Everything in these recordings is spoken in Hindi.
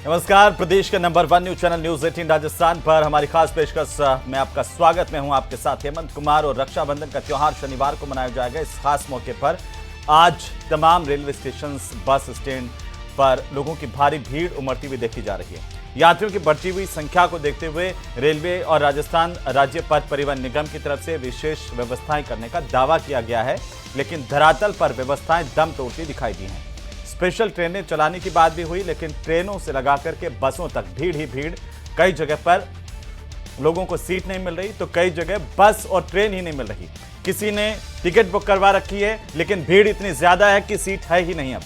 नमस्कार, प्रदेश के number 1 news channel news 18 Rajasthan पर हमारी खास पेशकश में आपका स्वागत। मैं हूं आपके साथ हेमंत कुमार और रक्षाबंधन का त्योहार शनिवार को मनाया जाएगा। इस खास मौके पर आज तमाम रेलवे स्टेशन, बस स्टैंड पर लोगों की भारी भीड़ उमड़ती हुई देखी जा रही है। यात्रियों की बढ़ती हुई संख्या को देखते हुए रेलवे और राजस्थान राज्य पथ परिवहन निगम की तरफ से विशेष व्यवस्थाएं करने का दावा किया गया है, लेकिन धरातल पर व्यवस्थाएं दम तोड़ती दिखाई दी हैं। स्पेशल ट्रेनें चलाने की बात भी हुई, लेकिन ट्रेनों से लगा करके बसों तक भीड़ ही भीड़। कई जगह पर लोगों को सीट नहीं मिल रही, तो कई जगह बस और ट्रेन ही नहीं मिल रही। किसी ने टिकट बुक करवा रखी है, लेकिन भीड़ इतनी ज्यादा है कि सीट है ही नहीं अब।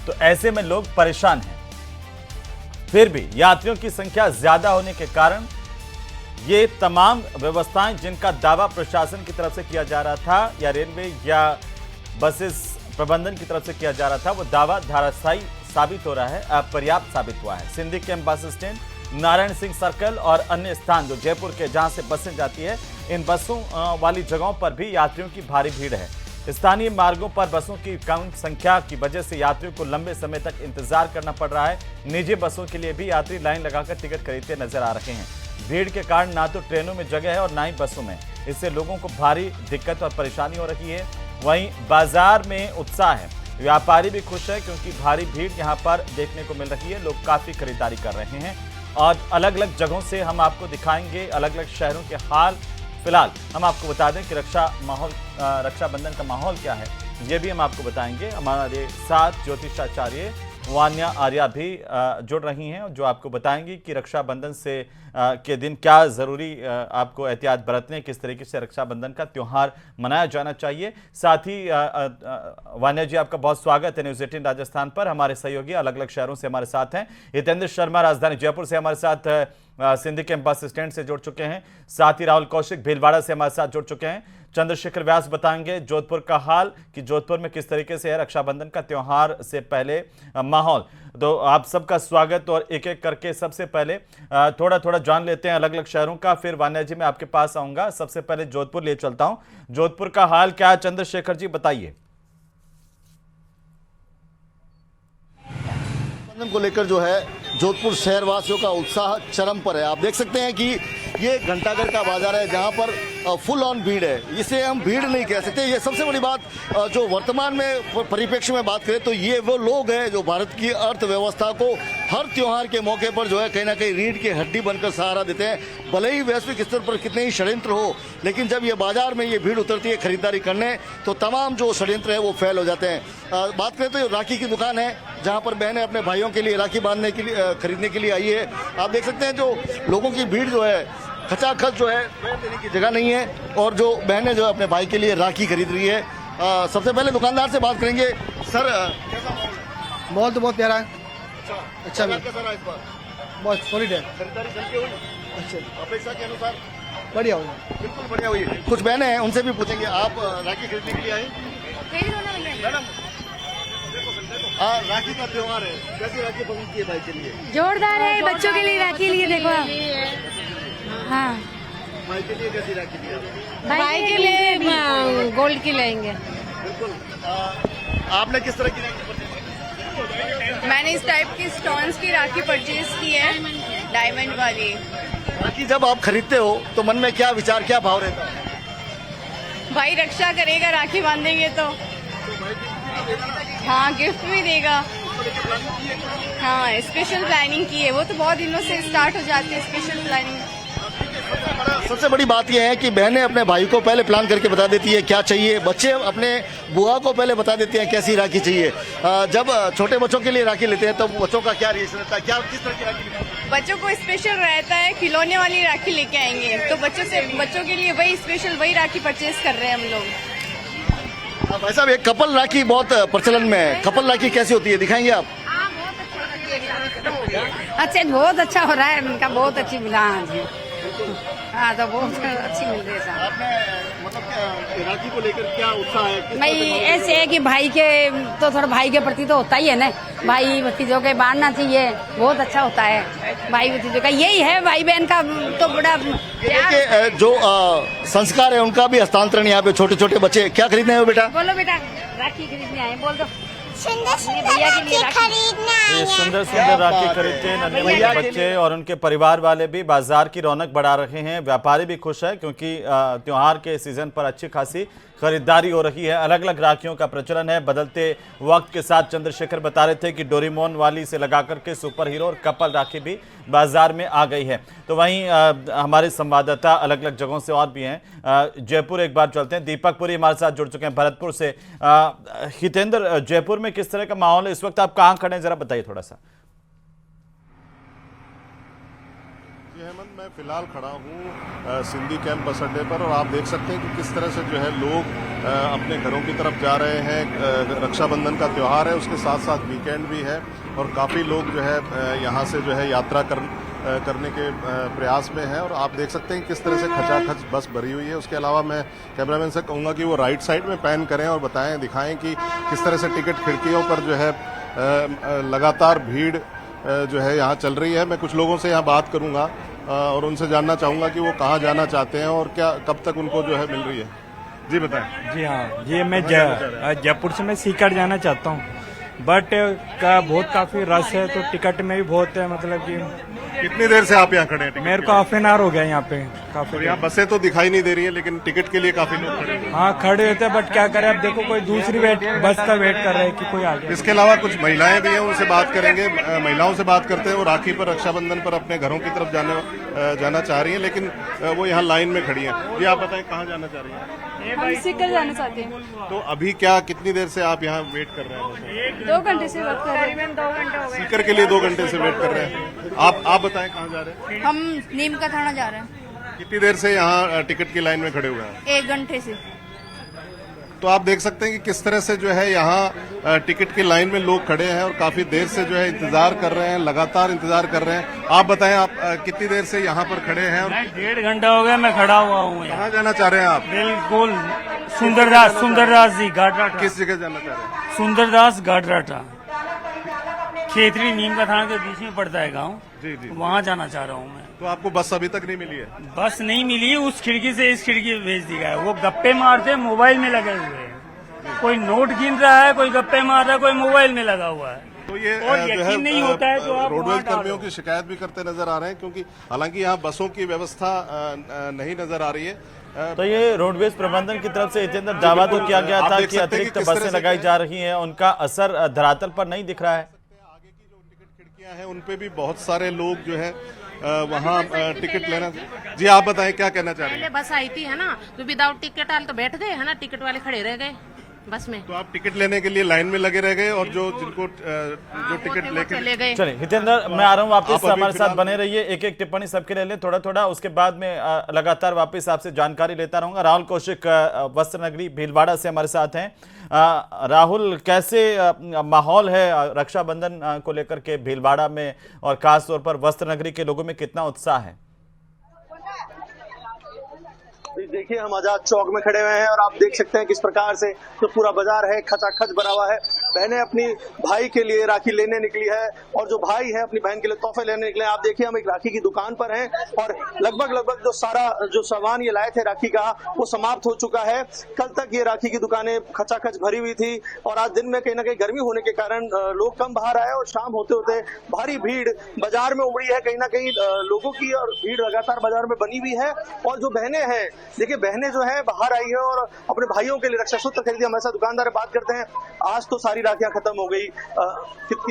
तो ऐसे में लोग परेशान हैं। फिर भी यात्रियों की संख्या ज्यादा होने के कारण ये तमाम व्यवस्थाएं, जिनका दावा प्रशासन की तरफ से किया जा रहा था या रेलवे या बसेस प्रबंधन की तरफ से किया जा रहा था, वो दावा धाराशायी साबित हो रहा है, अपर्याप्त साबित हुआ है। Sindhi camp bus stand, Narayan Singh circle और अन्य स्थान जो जयपुर के जहां से बसें जाती है, इन बसों वाली जगहों पर भी यात्रियों की भारी भीड़ है। स्थानीय मार्गों पर बसों की कम संख्या की वजह से यात्रियों को लंबे समय तक इंतजार करना पड़ रहा है। निजी बसों के लिए भी यात्री लाइन लगाकर टिकट खरीदते नजर आ रहे हैं। भीड़ के कारण ना तो ट्रेनों में जगह है और ना ही बसों में। इससे लोगों को भारी दिक्कत और परेशानी हो रही है। वहीं बाजार में उत्साह है, व्यापारी भी खुश है क्योंकि भारी भीड़ यहां पर देखने को मिल रही है। लोग काफी खरीदारी कर रहे हैं और अलग अलग जगहों से हम आपको दिखाएंगे अलग अलग शहरों के हाल। फिलहाल हम आपको बता दें कि रक्षाबंधन का माहौल क्या है, ये भी हम आपको बताएंगे। हमारे साथ ज्योतिषाचार्य वान्या आर्या भी जुड़ रही हैं, जो आपको बताएंगी कि रक्षाबंधन से के दिन क्या ज़रूरी आपको एहतियात बरतने, किस तरीके से रक्षाबंधन का त्यौहार मनाया जाना चाहिए। साथ ही वान्या जी, आपका बहुत स्वागत है न्यूज़ 18 राजस्थान पर। हमारे सहयोगी अलग अलग शहरों से हमारे साथ हैं। हितेंद्र शर्मा राजधानी जयपुर से हमारे साथ सिंधी कैंप बस स्टैंड से जुड़ चुके हैं। साथ ही राहुल कौशिक भीलवाड़ा से हमारे साथ जुड़ चुके हैं। चंद्रशेखर व्यास बताएंगे जोधपुर का हाल कि जोधपुर में किस तरीके से है रक्षाबंधन का त्यौहार से पहले माहौल। तो आप सबका स्वागत और एक एक करके सबसे पहले थोड़ा थोड़ा जान लेते हैं अलग अलग शहरों का। फिर वान्या जी मैं आपके पास आऊंगा। सबसे पहले जोधपुर ले चलता हूं। जोधपुर का हाल क्या है, चंद्रशेखर जी बताइए। को लेकर जो है जोधपुर शहरवासियों का उत्साह चरम पर है। आप देख सकते हैं कि ये घंटाघर का बाजार है जहां पर फुल ऑन भीड़ है। इसे हम भीड़ नहीं कह सकते। ये सबसे बड़ी बात जो वर्तमान में परिप्रेक्ष्य में बात करें तो ये वो लोग हैं जो भारत की अर्थव्यवस्था को हर त्योहार के मौके पर जो है कहीं ना कहीं रीढ़ की हड्डी बनकर सहारा देते हैं। भले ही वैश्विक स्तर पर कितने ही षड्यंत्र हो, लेकिन जब ये बाजार में ये भीड़ उतरती है खरीदारी करने, तो तमाम जो षड्यंत्र है वो फेल हो जाते हैं। बात करें तो राखी की दुकान है जहाँ पर बहनें अपने भाइयों के लिए राखी बांधने के लिए खरीदने के लिए आई है। आप देख सकते हैं जो लोगों की भीड़ जो है खचाखच जो है देने की जगह नहीं है और जो बहनें जो है अपने भाई के लिए राखी खरीद रही है। सबसे पहले दुकानदार से बात करेंगे। सर, मॉल तो बहुत प्यारा है। अच्छा कैसा रहा इस बार? बहुत सॉलिड है। खरीदारी चल के हुई? अच्छा, अपेक्षा के अनुसार बढ़िया हुआ। बिल्कुल बढ़िया हुई। कुछ बहनें हैं, उनसे भी पूछेंगे। आप राखी खरीदने के लिए आए? मैडम, राखी का त्योहार है, कैसी राखी पसंद की है भाई के लिए? जोरदार है, बच्चों के लिए राखी लिए देखो आप। हाँ, भाई के लिए कैसी राखी ली? भाई के लिए गोल्ड की लेंगे। बिल्कुल। आपने किस तरह की राखी परचेज की? मैंने इस टाइप की स्टोन्स की राखी परचेज की है, डायमंड वाली। राखी जब आप खरीदते हो तो मन में क्या विचार, क्या भाव रहता है? भाई रक्षा करेगा, राखी बांधेंगे तो हाँ गिफ्ट भी देगा। हाँ, स्पेशल प्लानिंग की है, वो तो बहुत दिनों से स्टार्ट हो जाती है स्पेशल प्लानिंग। सबसे बड़ी बात यह है कि बहनें अपने भाई को पहले प्लान करके बता देती है क्या चाहिए, बच्चे अपने बुआ को पहले बता देते हैं कैसी राखी चाहिए। जब छोटे बच्चों के लिए राखी लेते हैं तो बच्चों का क्या रिएक्शन रहता है, क्या किस तरह की राखी? बच्चों को स्पेशल रहता है, खिलौने वाली राखी लेके आएंगे, तो बच्चों के लिए वही स्पेशल वही राखी परचेज कर रहे हैं हम लोग। भाई साहब, एक कपल राखी बहुत प्रचलन में है। कपल राखी कैसी होती है, दिखाएंगे आप? अच्छा, बहुत अच्छा हो रहा है उनका, बहुत अच्छी मिला। हाँ, तो बहुत अच्छी मिल रही है। आपने मतलब राखी को लेकर क्या उत्साह है? भाई ऐसे है कि भाई के तो थोड़ा भाई के प्रति तो होता ही है ना, भाई भतीजों के बांधना चाहिए, बहुत अच्छा होता है भाई भतीजों का। यही है भाई बहन का तो बड़ा प्यार। जो संस्कार है उनका भी हस्तांतरण यहाँ पे। छोटे छोटे बच्चे क्या खरीदने हैं बेटा? बोलो बेटा, राखी खरीदने आए, बोल दो। सुंदर सुंदर राखी खरीदना ये सुंदर सुंदर राखी खरीदते हैं नन्हे मुन्ने बच्चे और उनके परिवार वाले भी बाजार की रौनक बढ़ा रहे हैं। व्यापारी भी खुश है क्योंकि त्योहार के सीजन पर अच्छी खासी खरीदारी हो रही है। अलग अलग राखियों का प्रचलन है। बदलते वक्त के साथ चंद्रशेखर बता रहे थे कि डोरेमोन वाली से लगाकर के सुपर हीरो और कपल राखी भी बाजार में आ गई है। तो वहीं हमारे संवाददाता अलग अलग जगहों से और भी हैं। जयपुर एक बार चलते हैं। दीपक पुरी हमारे साथ जुड़ चुके हैं भरतपुर से। हितेंद्र, जयपुर में किस तरह का माहौल है इस वक्त? आप कहाँ खड़े हैं, जरा बताइए थोड़ा सा। हेमंत, मैं फिलहाल खड़ा हूँ सिंधी कैंप बस अड्डे पर और आप देख सकते हैं कि किस तरह से जो है लोग अपने घरों की तरफ जा रहे हैं। रक्षाबंधन का त्यौहार है, उसके साथ साथ वीकेंड भी है और काफ़ी लोग जो है यहाँ से जो है यात्रा करने के प्रयास में है। और आप देख सकते हैं किस तरह से खचाखच बस भरी हुई है। उसके अलावा मैं कैमरामैन से कहूँगा कि वो राइट साइड में पैन करें और दिखाएं कि किस तरह से टिकट खिड़कियों पर जो है लगातार भीड़ जो है यहाँ चल रही है। मैं कुछ लोगों से यहाँ बात करूँगा और उनसे जानना चाहूँगा कि वो कहाँ जाना चाहते हैं और क्या कब तक उनको जो है मिल रही है। जी बताएं। जी हाँ, ये मैं जयपुर से मैं सीकर जाना चाहता हूँ, बट बहुत काफी रश है तो टिकट में भी बहुत है। मतलब कि कितनी देर से आप यहाँ खड़े हैं? मेरे को हाफ एन आवर हो गया यहाँ पे। काफी यहाँ बसें तो दिखाई नहीं दे रही है लेकिन टिकट के लिए काफी लोग खड़े हैं। हाँ, खड़े होते हैं, बट क्या करें अब देखो कोई दूसरी बस का वेट कर रहे हैं कि कोई आ जाए। इसके अलावा कुछ महिलाएं भी हैं, उनसे बात करेंगे। महिलाओं से बात करते हैं। वो राखी पर, रक्षाबंधन पर अपने घरों की तरफ जाना चाह रही हैं लेकिन वो यहाँ लाइन में खड़ी हैं। ये आप बताएं कहाँ जाना चाह रही हैं? हम सीकर जाना चाहते हैं। तो अभी क्या कितनी देर से आप यहाँ वेट कर रहे हैं? 2 घंटे से वेट कर रहे हैं। 2 घंटे हो गए। सीकर के लिए 2 घंटे से वेट कर रहे हैं। आप बताएं कहाँ जा रहे हैं? हम नीम का थाना जा रहे हैं। कितनी देर से यहाँ टिकट की लाइन में खड़े हुए हैं? 1 घंटे से। तो आप देख सकते हैं कि किस तरह से जो है यहाँ टिकट की लाइन में लोग खड़े हैं और काफी देर से जो है इंतजार कर रहे हैं, लगातार इंतजार कर रहे हैं। आप बताएं, आप कितनी देर से यहाँ पर खड़े हैं? और 1.5 घंटा हो गया मैं खड़ा हुआ हूँ। कहाँ जाना चाह रहे हैं आप? बिल्कुल सुंदरदास जी घाटराटा। किस जगह जाना चाह रहे हैं? सुंदरदास घाटराटा, खेतरी नीम का थाना के बीच में पड़ता है गाँव। जी जी। वहाँ जाना चाह रहा हूँ मैं। तो आपको बस अभी तक नहीं मिली है? बस नहीं मिली, उस खिड़की से इस खिड़की भेज दिया है। वो गप्पे मारते मोबाइल में लगे हुए हैं। कोई नोट गिन रहा है, कोई गप्पे मार रहा है, कोई मोबाइल में लगा हुआ है। तो ये और यकीन नहीं होता है तो आप रोडवेज कर्मियों की शिकायत भी करते नजर आ रहे हैं क्योंकि हालांकि यहाँ बसों की व्यवस्था नहीं नजर आ रही है। तो ये रोडवेज प्रबंधन की तरफ से हितेंद्र दावा तो किया गया था कि अतिरिक्त बसें लगाई जा रही हैं, उनका असर धरातल पर नहीं दिख रहा है। आगे की जो टिकट खिड़कियां हैं उन पे भी बहुत सारे लोग जो है वहाँ टिकट लेना। जी आप बताएं क्या कहना चाह रहे हैं? बस आई थी है ना, तो विदाउट टिकट वाले तो बैठ गए है ना, टिकट वाले खड़े रह गए बस में। तो आप टिकट लेने के लिए लाइन में लगे रह गए और जिनको जो टिकट लेके चले गए। चलिए हितेंद्र, मैं आ रहा हूँ वापस, हमारे साथ बने रहिए। एक एक टिप्पणी सबके ले लें थोड़ा थोड़ा, उसके बाद में लगातार वापस आपसे जानकारी लेता रहूंगा। राहुल कौशिक वस्त्र नगरी भीलवाड़ा से हमारे साथ हैं। राहुल, कैसे माहौल है रक्षाबंधन को लेकर के भीलवाड़ा में और खासतौर पर वस्त्र नगरी के लोगों में कितना उत्साह है? देखिए, हम आजाद चौक में खड़े हुए हैं और आप देख सकते हैं किस प्रकार से जो पूरा बाजार है खचाखच भरा हुआ है। बहनें अपनी भाई के लिए राखी लेने निकली है और जो भाई है अपनी बहन के लिए तोहफे लेने निकले हैं। आप देखिए, हम एक राखी की दुकान पर हैं और लगभग जो सारा जो सामान ये लाए थे राखी का वो समाप्त हो चुका है। कल तक ये राखी की दुकानें खचाखच भरी हुई थी और आज दिन में कहीं ना कहीं गर्मी होने के कारण लोग कम बाहर आए और शाम होते होते भारी भीड़ बाजार में उमड़ी है। कहीं ना कहीं लोगों की और भीड़ लगातार बाजार में बनी हुई है। और जो बहनें हैं, देखिए बहनें जो है बाहर आई है और अपने भाइयों के लिए रक्षा सूत्र खरीदी। हमारे साथ दुकानदार बात करते हैं। आज तो सारी राखियां खत्म हो गई,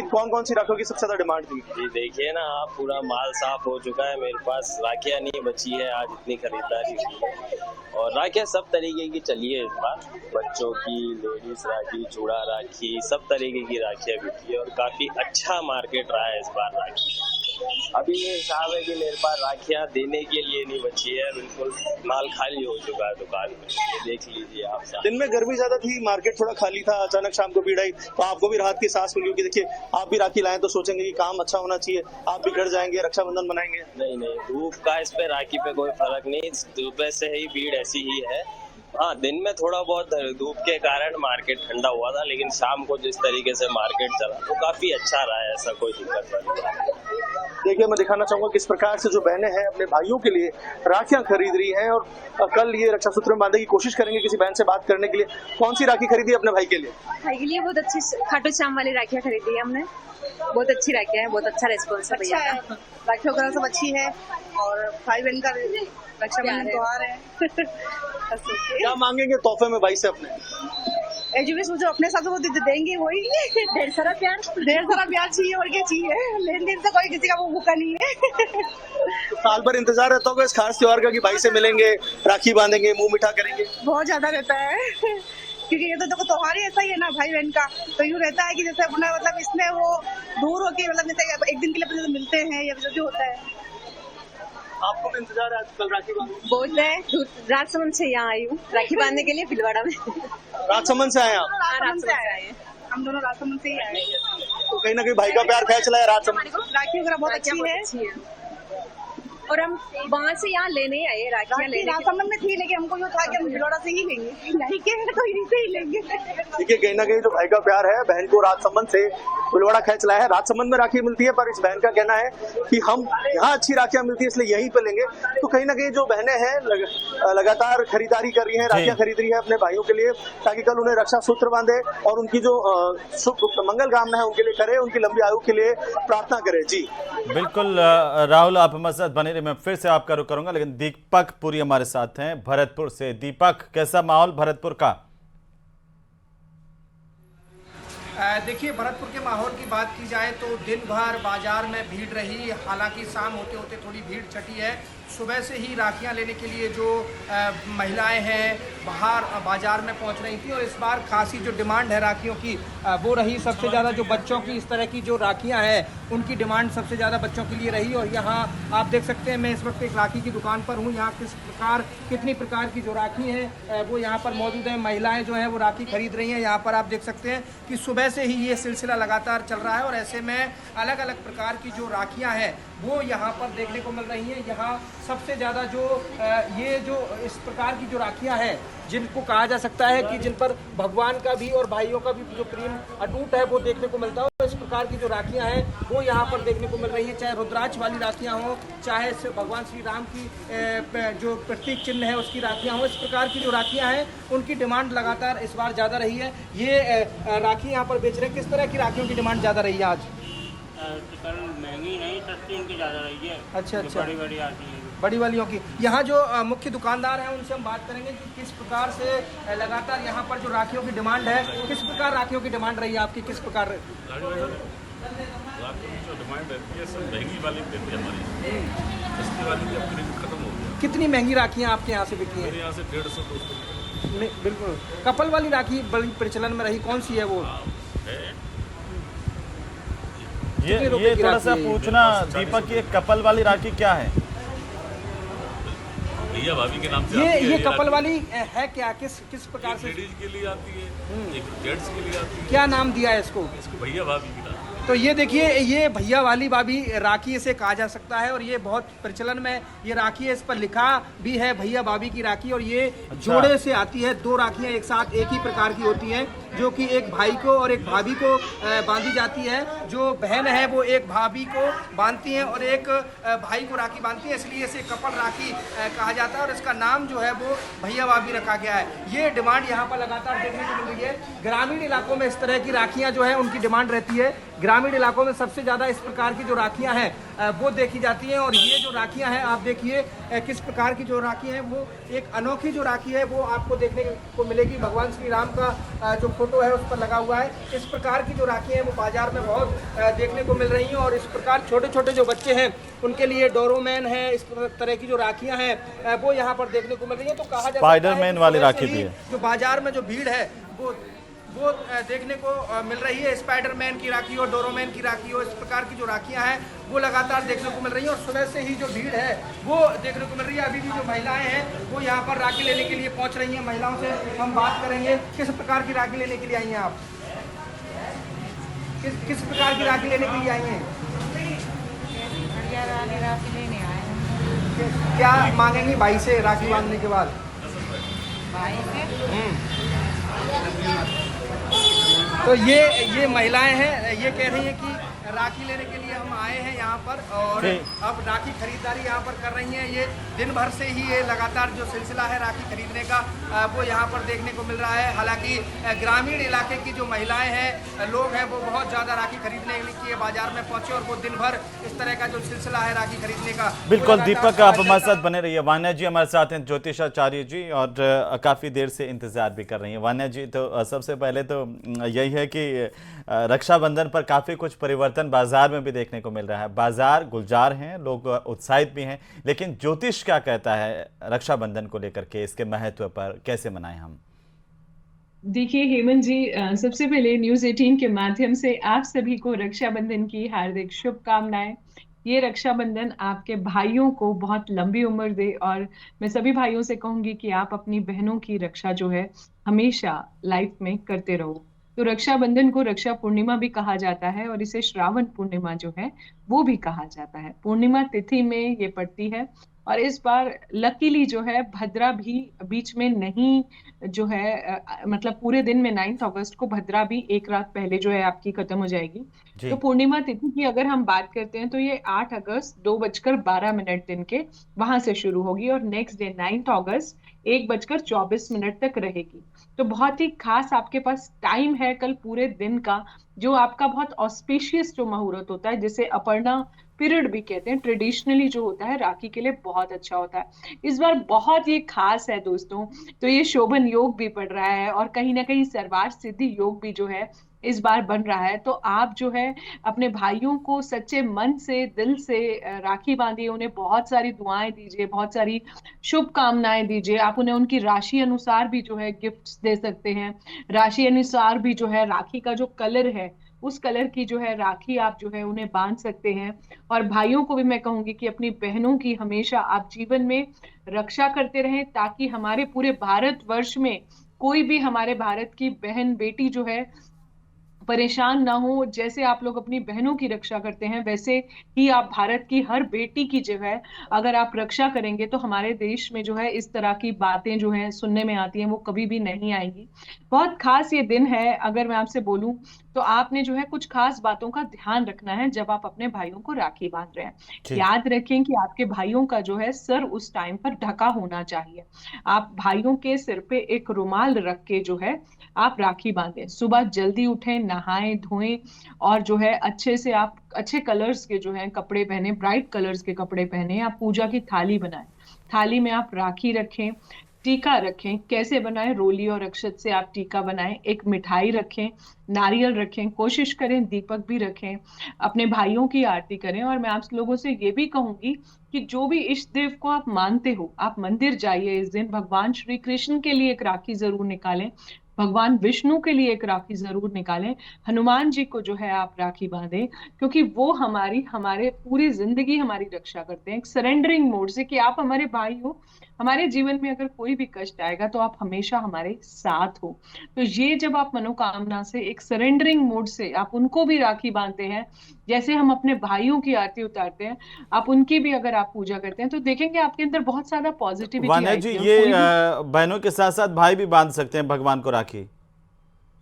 कौन कौन सी राखियों की सबसे ज्यादा डिमांड थी? जी देखिए ना आप, पूरा माल साफ हो चुका है, मेरे पास राखियां नहीं बची है। आज इतनी खरीदारी हुई है और राखियां सब तरीके की चली है इस बार, बच्चों की, लेडीज राखी, चूड़ा राखी, सब तरीके की राखियां बिकी है और काफी अच्छा मार्केट रहा है इस बार राखी। अभी ये हिसाब है कि मेरे पास राखियां देने के लिए नहीं बची है, बिल्कुल माल खाली हो चुका है दुकान में। ये देख लीजिए आप। दिन में गर्मी ज्यादा थी, मार्केट थोड़ा खाली था, अचानक शाम को भीड़ आई तो आपको भी राहत की सांस मिली होगी। देखिए, आप भी राखी लाएं तो सोचेंगे कि काम अच्छा होना चाहिए, आप भी घर जाएंगे, रक्षाबंधन मनाएंगे। नहीं, धूप का इस पे राखी पे कोई फर्क नहीं, सुबह से ही भीड़ ऐसी ही है। हाँ, दिन में थोड़ा बहुत धूप के कारण मार्केट ठंडा हुआ था, लेकिन शाम को जिस तरीके से मार्केट चला तो काफी अच्छा रहा है, ऐसा कोई दिक्कत वाली बात नहीं। देखिए, मैं दिखाना चाहूंगा किस प्रकार से जो बहनें हैं अपने भाइयों के लिए राखियां खरीद रही हैं और कल ये रक्षा सूत्र में बांधने की कोशिश करेंगे किसी बहन से बात करने के लिए। कौन सी राखी खरीदी अपने भाई के लिए? भाई के लिए बहुत अच्छी खाटू श्याम वाली राखियाँ खरीदी है हमने। बहुत अच्छी राखियाँ है, बहुत अच्छा रेस्पॉन्स है भैया का। राखियों वगैरह सब अच्छी है और भाई बहन का रक्षाबंधन त्योहार है। क्या मांगेंगे तोहफे में भाई से अपने? एजुकेशन जो अपने साथ वो देंगे वही ढेर सारा प्यार चाहिए और क्या चाहिए। लेन देन से कोई किसी का वो भूखा नहीं है। साल भर इंतजार रहता होगा इस खास त्योहार का कि भाई से मिलेंगे, राखी बांधेंगे, मुंह मीठा करेंगे। बहुत ज्यादा रहता है क्योंकि ये तो देखो त्योहार ही ऐसा ही है ना भाई बहन का। तो यूँ रहता है कि जैसे अपना मतलब इसमें वो दूर होके मतलब जैसे एक दिन के लिए अपने मिलते हैं या जो होता है। आपको भी इंतजार है कल राखी बांधने? बहुत है, राजसमंद से यहाँ आई हूँ राखी बांधने के लिए भीलवाड़ा में। राजसमंद से आए आप? राजसमंद से आए हैं हम दोनों, राजसमंद से ही आए हैं। तो कहीं ना कहीं भाई का प्यार खेच लाया राजसमंद। राखी वगैरह बहुत अच्छी है और हम वहाँ से यहाँ लेने आए राखियाँ लेने। राजसमंद में थी लेकिन हमको जो था कि हम भीलवाड़ा से ही लेंगे, नहीं के तो यहीं से ही लेंगे। देखिए, कहीं ना कहीं जो भाई का प्यार है बहन को राजसमंद से भीलवाड़ा खेच लाया है। राजसमंद में राखी मिलती है पर इस बहन का कहना है कि हम यहाँ अच्छी राखियाँ मिलती है इसलिए यहीं पे लेंगे। तो कहीं ना कहीं जो बहनें हैं लगातार खरीदारी कर रही हैं, राखियाँ खरीद रही है अपने भाइयों के लिए ताकि कल उन्हें रक्षा सूत्र बांधे और उनकी जो मंगल कामना है उनके लिए करे, उनकी लंबी आयु के लिए प्रार्थना करे। जी बिल्कुल राहुल, आप हमारे साथ बने रहे। मैं फिर से आपका रुख करूंगा लेकिन दीपक पुरी हमारे साथ हैं भरतपुर से। दीपक, कैसा माहौल भरतपुर का? देखिए, भरतपुर के माहौल की बात की जाए तो दिन भर बाजार में भीड़ रही। हालांकि शाम होते होते थोड़ी भीड़ छटी है। सुबह से ही राखियां लेने के लिए जो महिलाएं हैं बाहर बाजार में पहुंच रही थी और इस बार खासी जो डिमांड है राखियों की वो रही सबसे ज़्यादा। जो बच्चों की इस तरह की जो राखियां हैं उनकी डिमांड सबसे ज़्यादा बच्चों के लिए रही। और यहाँ आप देख सकते हैं, मैं इस वक्त एक राखी की दुकान पर हूँ। यहाँ कितनी प्रकार की जो राखी हैं वो यहाँ पर मौजूद है। महिलाएँ जो हैं वो राखी खरीद रही हैं। यहाँ पर आप देख सकते हैं कि सुबह से ही ये सिलसिला लगातार चल रहा है और ऐसे में अलग अलग प्रकार की जो राखियाँ हैं वो यहाँ पर देखने को मिल रही हैं। यहाँ सबसे ज़्यादा जो ये जो इस प्रकार की जो राखियाँ हैं जिनको कहा जा सकता है कि जिन पर भगवान का भी और भाइयों का भी जो प्रेम अटूट है वो देखने को मिलता है। इस प्रकार की जो राखियाँ हैं वो यहाँ पर देखने को मिल रही हैं, चाहे रुद्राक्ष वाली राखियाँ हों, चाहे भगवान श्री राम की जो प्रतीक चिन्ह है उसकी राखियाँ हों। इस प्रकार की जो राखियाँ हैं उनकी डिमांड लगातार इस बार ज़्यादा रही है। ये राखी यहाँ पर बेच रहे हैं। किस तरह की राखियों की डिमांड ज़्यादा रही है आज? महंगी नहीं, सस्ती इनकी ज़्यादा रही है। अच्छा, बड़ी आती है, बड़ी वालियों की। यहाँ जो मुख्य दुकानदार हैं उनसे हम बात करेंगे कि किस प्रकार से लगातार यहाँ पर जो राखियों की डिमांड है, किस प्रकार राखियों की डिमांड रही है आपकी, किस प्रकार? डिमांड रहती है सब महंगी वाली रहती है हमारी, सस्ती वाली की अब खत्म हो गया। कितनी महंगी राखियाँ आपके यहाँ से बिकी हैं? मेरे यहाँ से 150-200। बिल्कुल। कपल वाली राखी बड़ी प्रचलन में रही, कौन सी है वो? ये थोड़ा सा पूछना दीपक, ये कपल वाली राखी क्या है? भैया भाभी के नाम से ये कपल वाली है क्या? किस प्रकार से? लेडीज के लिए आती है, एक जेंट्स के लिए आती है। क्या नाम दिया है इसको? भैया भाभी के नाम। तो ये देखिए, ये भैया वाली भाभी राखी इसे कहा जा सकता है और ये बहुत प्रचलन में ये राखी है। इस पर लिखा भी है भैया भाभी की राखी और ये जोड़े से आती है। दो राखियां एक साथ एक ही प्रकार की होती हैं जो कि एक भाई को और एक भाभी को बांधी जाती है। जो बहन है वो एक भाभी को बांधती हैं और एक भाई को राखी बांधती है, इसलिए इसे कपल राखी कहा जाता है और इसका नाम जो है वो भैया भाभी रखा गया है। ये डिमांड यहाँ पर लगातार देखने को मिल रही है। ग्रामीण इलाकों में इस तरह की राखियाँ जो है उनकी डिमांड रहती है। ग्रामीण इलाकों में सबसे ज़्यादा इस प्रकार की जो राखियाँ हैं वो देखी जाती हैं। और ये जो राखियाँ हैं आप देखिए किस प्रकार की जो राखी हैं, वो एक अनोखी जो राखी है वो आपको देखने को मिलेगी। भगवान श्री राम का जो फोटो है उस पर लगा हुआ है। इस प्रकार की जो राखी हैं वो बाजार में बहुत देखने को मिल रही हैं और इस प्रकार छोटे छोटे जो बच्चे हैं उनके लिए डोरोमैन है, इस तरह की जो राखियाँ हैं वो यहाँ पर देखने को मिल रही है। तो कहा जाता है स्पाइडरमैन वाली राखी भी है। जो बाजार में जो भीड़ है वो देखने को मिल रही है। स्पाइडरमैन की राखी हो, डोरोमैन की राखी हो, इस प्रकार की जो राखियां हैं वो लगातार देखने को मिल रही है और सुबह से ही जो भीड़ है वो देखने को मिल रही है। अभी भी जो महिलाएं हैं वो यहाँ पर राखी लेने के लिए पहुँच रही हैं। महिलाओं से हम बात करेंगे, किस प्रकार की राखी लेने के लिए आई हैं आप? किस प्रकार की राखी लेने के लिए आई हैं? राखी लेने आए हैं। क्या मांगेंगी भाई से राखी बांधने के बाद? भाई से तो ये महिलाएं हैं, ये कह रही हैं कि राखी लेने के लिए हम आए हैं यहाँ पर और जी। अब राखी खरीदारी यहाँ पर कर रही हैं। ये दिन भर से ही ये लगातार जो सिलसिला है राखी खरीदने का वो यहाँ पर देखने को मिल रहा है। हालांकि ग्रामीण इलाके की जो महिलाएं हैं, लोग हैं, वो बहुत ज़्यादा राखी खरीदने के लिए बाजार में पहुंचे और वो दिन भर इस तरह का जो सिलसिला है राखी खरीदने का बिल्कुल दीपक, आप हमारे साथ बने रहिए। वान्या जी हमारे साथ हैं, ज्योतिषाचार्य जी, और काफ़ी देर से इंतज़ार भी कर रही हैं। वान्या जी, तो सबसे पहले तो यही है कि रक्षाबंधन पर काफ़ी कुछ परिवर्तन बाजार में भी देखने को मिल रहा है। बाजार गुलजार हैं, लोग उत्साहित भी हैं, लेकिन ज्योतिष क्या कहता है रक्षाबंधन को लेकर के, इसके महत्व पर कैसे मनाएं हम? देखिए हेमंत जी, सबसे पहले न्यूज़ 18 के माध्यम से आप सभी को रक्षाबंधन की हार्दिक शुभकामनाएं। ये रक्षाबंधन आपके भाइयों को बहुत लंबी उम्र दे और मैं सभी भाइयों से कहूंगी कि आप अपनी बहनों की रक्षा जो है हमेशा लाइफ में करते रहो। तो रक्षाबंधन को रक्षा पूर्णिमा भी कहा जाता है और इसे श्रावण पूर्णिमा जो है वो भी कहा जाता है। पूर्णिमा तिथि में ये पड़ती है और इस बार लकीली जो है भद्रा भी बीच में नहीं जो है, मतलब पूरे दिन में 9 अगस्त को भद्रा भी एक रात पहले जो है आपकी खत्म हो जाएगी। तो पूर्णिमा तिथि की अगर हम बात करते हैं तो ये 8 अगस्त 2:12 दिन के वहां से शुरू होगी और नेक्स्ट डे 9 अगस्त 1:24 तक रहेगी। तो बहुत ही खास आपके पास टाइम है कल पूरे दिन का, जो आपका बहुत ऑस्पिशियस जो मुहूर्त होता है, जिसे अपर्णा पीरियड भी कहते हैं, ट्रेडिशनली जो होता है राखी के लिए बहुत अच्छा होता है। इस बार बहुत ये खास है दोस्तों। तो ये शोभन योग भी पड़ रहा है और कहीं ना कहीं सर्वार सिद्धि योग भी जो है इस बार बन रहा है। तो आप जो है अपने भाइयों को सच्चे मन से, दिल से राखी बांधिए, उन्हें बहुत सारी दुआएं दीजिए, बहुत सारी शुभकामनाएं दीजिए। आप उन्हें उनकी राशि अनुसार भी जो है गिफ्ट्स दे सकते हैं। राशि अनुसार भी जो है राखी का जो कलर है उस कलर की जो है राखी आप जो है उन्हें बांध सकते हैं। और भाइयों को भी मैं कहूंगी कि अपनी बहनों की हमेशा आप जीवन में रक्षा करते रहें, ताकि हमारे पूरे भारतवर्ष में कोई भी हमारे भारत की बहन बेटी जो है परेशान ना हो। जैसे आप लोग अपनी बहनों की रक्षा करते हैं वैसे ही आप भारत की हर बेटी की जो है अगर आप रक्षा करेंगे तो हमारे देश में जो है इस तरह की बातें जो है सुनने में आती हैं वो कभी भी नहीं आएंगी। बहुत खास ये दिन है। अगर मैं आपसे बोलूं तो आपने जो है कुछ खास बातों का ध्यान रखना है जब आप अपने भाइयों को राखी बांध रहे हैं। याद रखें कि आपके भाइयों का जो है सर उस टाइम पर ढका होना चाहिए। आप भाइयों के सिर पे एक रुमाल रख के जो है आप राखी बांधें। सुबह जल्दी उठें, नहाएं धोएं और जो है अच्छे से आप अच्छे कलर्स के जो है कपड़े पहने, ब्राइट कलर्स के कपड़े पहने। आप पूजा की थाली बनाएं, थाली में आप राखी रखें, टीका रखें। कैसे बनाएं? रोली और अक्षत से आप टीका बनाएं। एक मिठाई रखें, नारियल रखें, कोशिश करें दीपक भी रखें, अपने भाइयों की आरती करें। और मैं आप लोगों से ये भी कहूंगी कि जो भी इष्ट देव को आप मानते हो आप मंदिर जाइए इस दिन। भगवान श्री कृष्ण के लिए एक राखी जरूर निकालें, भगवान विष्णु के लिए एक राखी जरूर निकालें, हनुमान जी को जो है आप राखी बांधें, क्योंकि वो हमारे पूरी जिंदगी हमारी रक्षा करते हैं। एक सरेंडरिंग मोड से कि आप हमारे भाई हो, हमारे जीवन में अगर कोई भी कष्ट आएगा तो आप हमेशा हमारे साथ हो। तो ये जब आप मनोकामना से एक सरेंडरिंग मोड से आप उनको भी राखी बांधते हैं, जैसे हम अपने भाइयों की आरती उतारते हैं, आप उनकी भी अगर आप पूजा करते हैं तो देखेंगे आपके अंदर बहुत ज्यादा पॉजिटिविटी वान्या जी, ये बहनों के साथ साथ भाई भी बांध सकते हैं भगवान को राखी?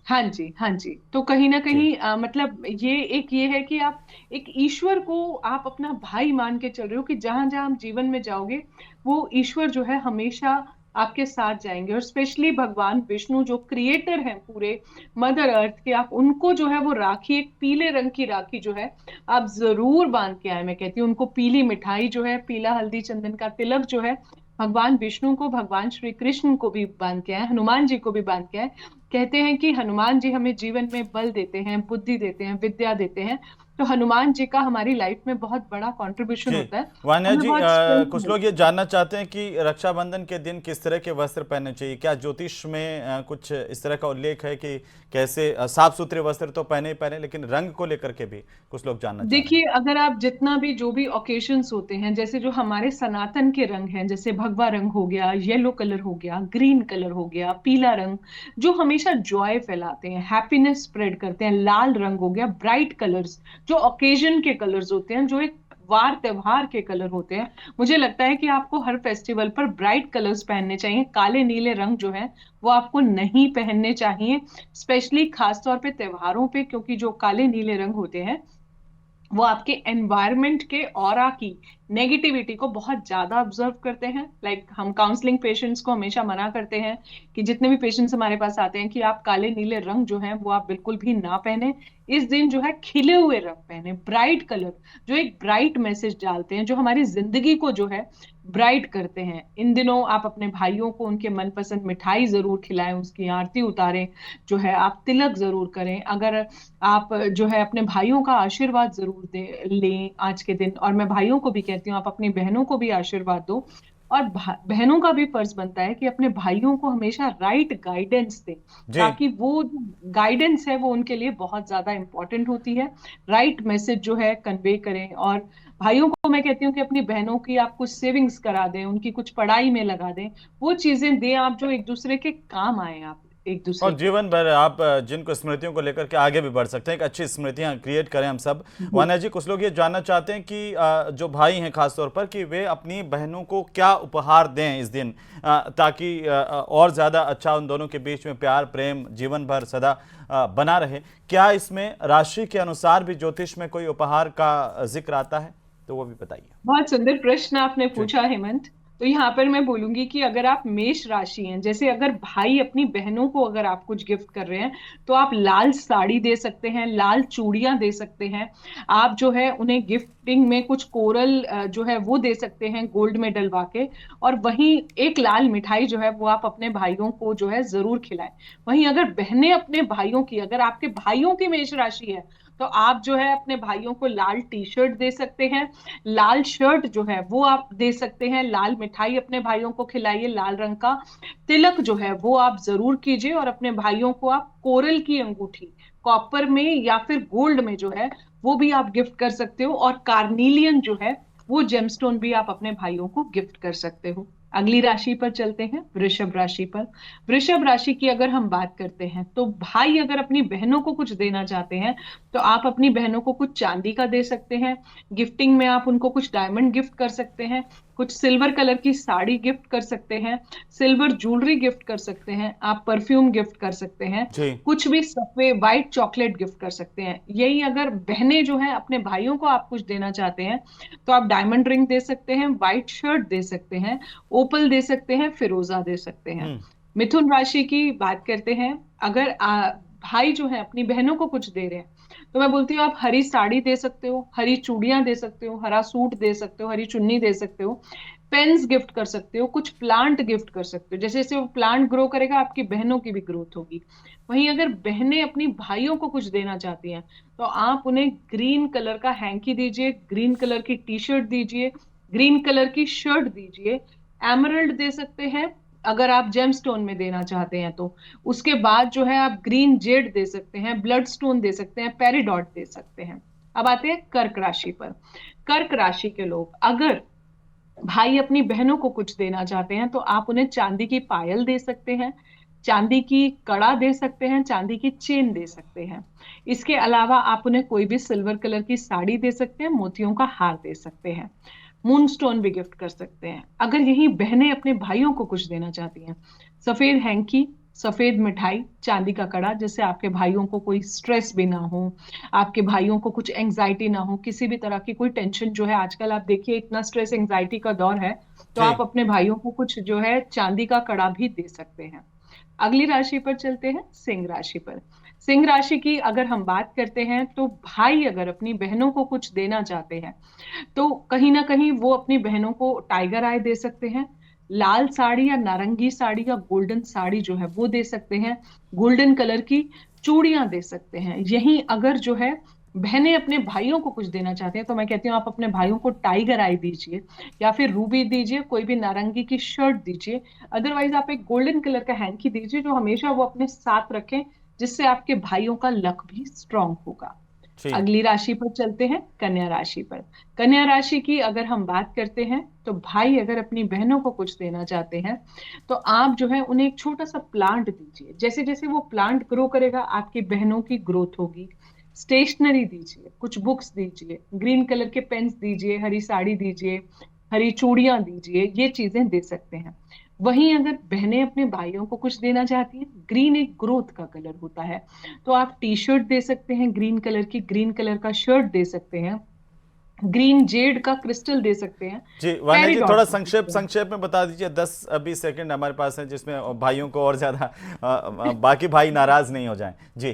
हाँ जी, हाँ जी। तो कहीं ना कहीं मतलब ये है कि आप एक ईश्वर को आप अपना भाई मान के चल रहे हो कि जहां जहां आप जीवन में जाओगे वो ईश्वर जो है हमेशा आपके साथ जाएंगे। और स्पेशली भगवान विष्णु जो क्रिएटर हैं पूरे मदर अर्थ के, आप उनको जो है वो राखी, एक पीले रंग की राखी जो है आप जरूर बांध के आए। मैं कहती हूँ उनको पीली मिठाई जो है, पीला हल्दी चंदन का तिलक जो है भगवान विष्णु को, भगवान श्री कृष्ण को भी बांध के आए, हनुमान जी को भी बांध के आए। कहते हैं कि हनुमान जी हमें जीवन में बल देते हैं, बुद्धि देते हैं, विद्या देते हैं। तो हनुमान जी का हमारी लाइफ में बहुत बड़ा कंट्रीब्यूशन होता है। वान्या जी, कुछ लोग ये जानना चाहते हैं कि रक्षाबंधन के दिन किस तरह के वस्त्र पहनने चाहिए। क्या ज्योतिष में कुछ इस तरह का उल्लेख है कि कैसे साफ सुथरे वस्त्र तो पहने ही पहने, लेकिन रंग को लेकर के भी कुछ लोग जानना चाहते हैं? देखिए, अगर आप जितना भी जो भी ओकेजन्स होते हैं, जैसे जो हमारे सनातन के रंग हैं, जैसे भगवा रंग हो गया, येलो कलर हो गया, ग्रीन कलर हो गया, पीला रंग जो हमेशा जॉय फैलाते हैं, हैप्पीनेस स्प्रेड करते हैं, लाल रंग हो गया, ब्राइट कलर्स जो ओकेजन के कलर्स होते हैं, जो एक वार त्योहार के कलर होते हैं। मुझे लगता है कि आपको हर फेस्टिवल पर ब्राइट कलर्स पहनने चाहिए। काले नीले रंग जो है वो आपको नहीं पहनने चाहिए, स्पेशली खासतौर पे त्योहारों पे, क्योंकि जो काले नीले रंग होते हैं वो आपके एनवायरनमेंट के ऑरा की नेगेटिविटी को बहुत ज्यादा ऑब्जर्व करते हैं। लाइक हम काउंसलिंग पेशेंट्स को हमेशा मना करते हैं कि जितने भी पेशेंट्स हमारे पास आते हैं कि आप काले नीले रंग जो हैं वो आप बिल्कुल भी ना पहने। इस दिन जो है खिले हुए रंग पहने, ब्राइट कलर जो एक ब्राइट मैसेज डालते हैं, जो हमारी जिंदगी को जो है ब्राइट करते हैं। इन दिनों आप अपने भाइयों को उनके मनपसंद मिठाई जरूर खिलाएं, उसकी आरती उतारें, जो है आप तिलक जरूर करें। अगर आप जो है अपने भाइयों का आशीर्वाद जरूर लें आज के दिन। और मैं भाइयों को भी कहती हूँ आप अपनी बहनों को भी आशीर्वाद दो। और बहनों का भी फर्ज बनता है कि अपने भाइयों को हमेशा राइट गाइडेंस दें, ताकि वो गाइडेंस है वो उनके लिए बहुत ज्यादा इंपॉर्टेंट होती है। राइट मैसेज जो है कन्वे करें। और भाइयों को मैं कहती हूँ कि अपनी बहनों की आप कुछ सेविंग्स करा दें, उनकी कुछ पढ़ाई में लगा दें, वो चीजें दें आप जो एक दूसरे के काम आए, आप एक दूसरे और जीवन भर आप जिनको स्मृतियों को लेकर के आगे भी बढ़ सकते हैं, एक अच्छी स्मृतियां क्रिएट करें हम सब। वान्या जी, कुछ लोग ये जानना चाहते हैं कि जो भाई हैं खासतौर पर, कि वे अपनी बहनों को क्या उपहार दें इस दिन, ताकि और ज़्यादा अच्छा उन दोनों के बीच में प्यार प्रेम जीवन भर सदा बना रहे। क्या इसमें राशि के अनुसार भी ज्योतिष में कोई उपहार का जिक्र आता है, तो वो भी बताइए। बहुत सुंदर प्रश्न आपने पूछा हेमंत। तो यहाँ पर मैं बोलूंगी कि अगर आप मेष राशि हैं, जैसे अगर भाई अपनी बहनों को अगर आप कुछ गिफ्ट कर रहे हैं तो आप लाल साड़ी दे सकते हैं, लाल चूड़ियां दे सकते हैं। आप जो है उन्हें गिफ्टिंग में कुछ कोरल जो है वो दे सकते हैं गोल्ड में डलवा के। और वहीं एक लाल मिठाई जो है वो आप अपने भाइयों को जो है जरूर खिलाएं। वहीं अगर बहनें अपने भाइयों की, अगर आपके भाइयों की मेष राशि है तो आप जो है अपने भाइयों को लाल टी शर्ट दे सकते हैं, लाल शर्ट जो है वो आप दे सकते हैं, लाल मिठाई अपने भाइयों को खिलाइए, लाल रंग का तिलक जो है वो आप जरूर कीजिए। और अपने भाइयों को आप कोरल की अंगूठी कॉपर में या फिर गोल्ड में जो है वो भी आप गिफ्ट कर सकते हो। और कार्नीलियन जो है वो जेमस्टोन भी आप अपने भाइयों को गिफ्ट कर सकते हो। अगली राशि पर चलते हैं, वृषभ राशि पर। वृषभ राशि की अगर हम बात करते हैं तो भाई अगर अपनी बहनों को कुछ देना चाहते हैं तो आप अपनी बहनों को कुछ चांदी का दे सकते हैं। गिफ्टिंग में आप उनको कुछ डायमंड गिफ्ट कर सकते हैं, कुछ सिल्वर कलर की साड़ी गिफ्ट कर सकते हैं, सिल्वर ज्वेलरी गिफ्ट कर सकते हैं, आप परफ्यूम गिफ्ट कर सकते हैं, कुछ भी सफेद व्हाइट चॉकलेट गिफ्ट कर सकते हैं। यही अगर बहनें जो हैं अपने भाइयों को आप कुछ देना चाहते हैं तो आप डायमंड रिंग दे सकते हैं, व्हाइट शर्ट दे सकते हैं, ओपल दे सकते हैं, फिरोजा दे सकते हैं। मिथुन राशि की बात करते हैं। अगर भाई जो है अपनी बहनों को कुछ दे रहे हैं तो मैं बोलती हूँ आप हरी साड़ी दे सकते हो, हरी चूड़ियां दे सकते हो, हरा सूट दे सकते हो, हरी चुन्नी दे सकते हो, पेन्स गिफ्ट कर सकते हो, कुछ प्लांट गिफ्ट कर सकते हो। जैसे जैसे वो प्लांट ग्रो करेगा आपकी बहनों की भी ग्रोथ होगी। वहीं अगर बहनें अपनी भाइयों को कुछ देना चाहती हैं तो आप उन्हें ग्रीन कलर का हैंकी दीजिए, ग्रीन कलर की टी शर्ट दीजिए, ग्रीन कलर की शर्ट दीजिए, एमरल्ड दे सकते हैं अगर आप जेमस्टोन में देना चाहते हैं तो। उसके बाद जो है आप ग्रीन जेड दे सकते हैं, ब्लड स्टोन दे सकते हैं, पेरिडॉट दे सकते हैं। अब आते हैं कर्क राशि पर। कर्क राशि के लोग अगर भाई अपनी बहनों को कुछ देना चाहते हैं तो आप उन्हें चांदी की पायल दे सकते हैं, चांदी की कड़ा दे सकते हैं, चांदी की चेन दे सकते हैं। इसके अलावा आप उन्हें कोई भी सिल्वर कलर की साड़ी दे सकते हैं, मोतियों का हार दे सकते हैं, मून स्टोन भी गिफ्ट कर सकते हैं। अगर यही बहनें अपने भाइयों को कुछ देना चाहती हैं, सफेद हैंकी, सफेद मिठाई, चांदी का कड़ा, जिससे आपके भाइयों को कोई स्ट्रेस भी ना हो, आपके भाइयों को कुछ एंजाइटी ना हो, किसी भी तरह की कोई टेंशन जो है आजकल आप देखिए इतना स्ट्रेस एंजाइटी का दौर है, तो आप अपने भाइयों को कुछ जो है चांदी का कड़ा भी दे सकते हैं। अगली राशि पर चलते हैं, सिंह राशि पर। सिंह राशि की अगर हम बात करते हैं तो भाई अगर अपनी बहनों को कुछ देना चाहते हैं तो कहीं ना कहीं वो अपनी बहनों को टाइगर आई दे सकते हैं, लाल साड़ी या नारंगी साड़ी या गोल्डन साड़ी जो है वो दे सकते हैं, गोल्डन कलर की चूड़ियां दे सकते हैं। यहीं अगर जो है बहनें अपने भाइयों को कुछ देना चाहते हैं तो मैं कहती हूँ आप अपने भाइयों को टाइगर आई दीजिए या फिर रूबी दीजिए, कोई भी नारंगी की शर्ट दीजिए। अदरवाइज आप एक गोल्डन कलर का हैंकी दीजिए जो हमेशा वो अपने साथ रखें, जिससे आपके भाइयों का लक भी स्ट्रांग होगा। अगली राशि पर चलते हैं, कन्या राशि पर। कन्या राशि की अगर हम बात करते हैं तो भाई अगर अपनी बहनों को कुछ देना चाहते हैं तो आप जो है उन्हें एक छोटा सा प्लांट दीजिए। जैसे जैसे वो प्लांट ग्रो करेगा आपकी बहनों की ग्रोथ होगी। स्टेशनरी दीजिए, कुछ बुक्स दीजिए, ग्रीन कलर के पेन्स दीजिए, हरी साड़ी दीजिए, हरी चूड़ियां दीजिए, ये चीजें दे सकते हैं। वहीं अगर बहनें अपने भाइयों को कुछ देना चाहती हैं, ग्रीन एक ग्रोथ का कलर होता है, तो आप टी शर्ट दे सकते हैं ग्रीन कलर की, ग्रीन कलर का शर्ट दे सकते हैं, ग्रीन जेड का क्रिस्टल दे सकते हैं। जी वान्या जी, पेरिडॉट थोड़ा दे सकते हैं। संक्षेप में बता दीजिए, 10-20 सेकंड हमारे पास है जिसमें भाइयों को और ज्यादा बाकी भाई नाराज नहीं हो जाएं। जी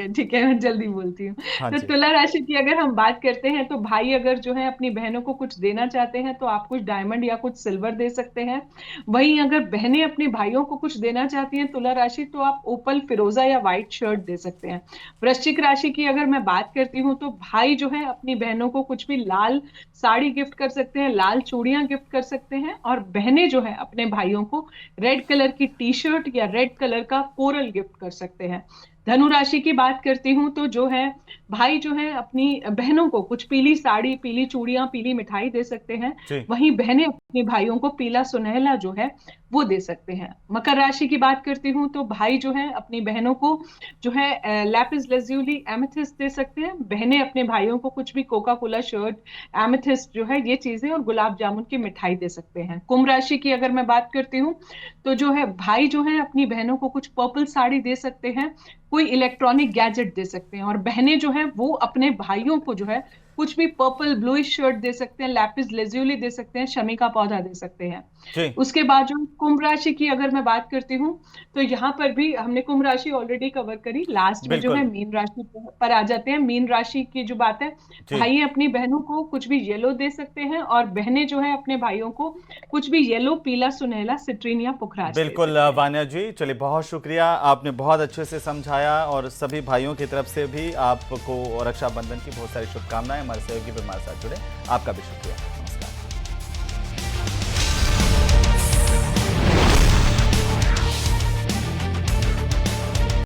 ठीक है, मैं जल्दी बोलती हूँ। हाँ तो जी, तुला राशि की अगर हम बात करते हैं, तो भाई अगर जो है अपनी बहनों को कुछ देना चाहते हैं, तो आप कुछ डायमंड या कुछ सिल्वर दे सकते हैं। वहीं अगर बहनें अपने भाइयों को कुछ देना चाहती हैं तुला राशि, तो आप ओपल, फिरोजा या व्हाइट शर्ट दे सकते हैं। वृश्चिक राशि की अगर मैं बात करती हूँ, तो भाई जो है अपनी बहनों को कुछ भी लाल साड़ी गिफ्ट कर सकते हैं, लाल चूड़ियां गिफ्ट कर सकते हैं, और बहनें जो है अपने भाइयों को रेड कलर की टी शर्ट या रेड कलर का कोरल गिफ्ट कर सकते हैं। धनु राशि की बात करती हूँ, तो जो है भाई जो है अपनी बहनों को कुछ पीली साड़ी, पीली चूड़ियां, पीली मिठाई दे सकते हैं। जी वहीं बहनें अपने भाइयों को पीला सुनहला जो है वो दे सकते हैं। मकर राशि की बात करती हूँ, तो भाई जो है अपनी बहनों को जो है लैपिस लज्यूली, एमेथिस्ट दे सकते हैं। बहनें अपने भाइयों को कुछ भी कोका कोला शर्ट, एमेथिस्ट जो है ये चीजें और गुलाब जामुन की मिठाई दे सकते हैं। कुंभ राशि की अगर मैं बात करती हूँ, तो जो है भाई जो है अपनी बहनों को कुछ पर्पल साड़ी दे सकते हैं, कोई इलेक्ट्रॉनिक गैजेट दे सकते हैं, और बहनें जो है वो अपने भाइयों को जो है कुछ भी पर्पल ब्लूइश शर्ट दे सकते हैं, लैपिस लेज्यूली दे सकते हैं, शमी का पौधा दे सकते हैं। जी उसके बाद जो कुंभ राशि की अगर मैं बात करती हूँ, तो यहाँ पर भी हमने कुंभ राशि ऑलरेडी कवर करी। लास्ट में जो है बिल्कुल मीन राशि पर आ जाते हैं। मीन राशि की जो बात है, जी भाई अपनी बहनों को कुछ भी येलो दे सकते हैं, और बहनें जो है अपने भाइयों को कुछ भी येलो, पीला, सुनहला, सिट्रीन या पुखराज दे बिल्कुल सकते हैं। वान्या जी, चलिए बहुत शुक्रिया, आपने बहुत अच्छे से समझाया और सभी भाइयों की तरफ से भी आपको रक्षाबंधन की बहुत सारी शुभकामनाएं। हमारे सहयोगी भी हमारे साथ जुड़े, आपका भी शुक्रिया।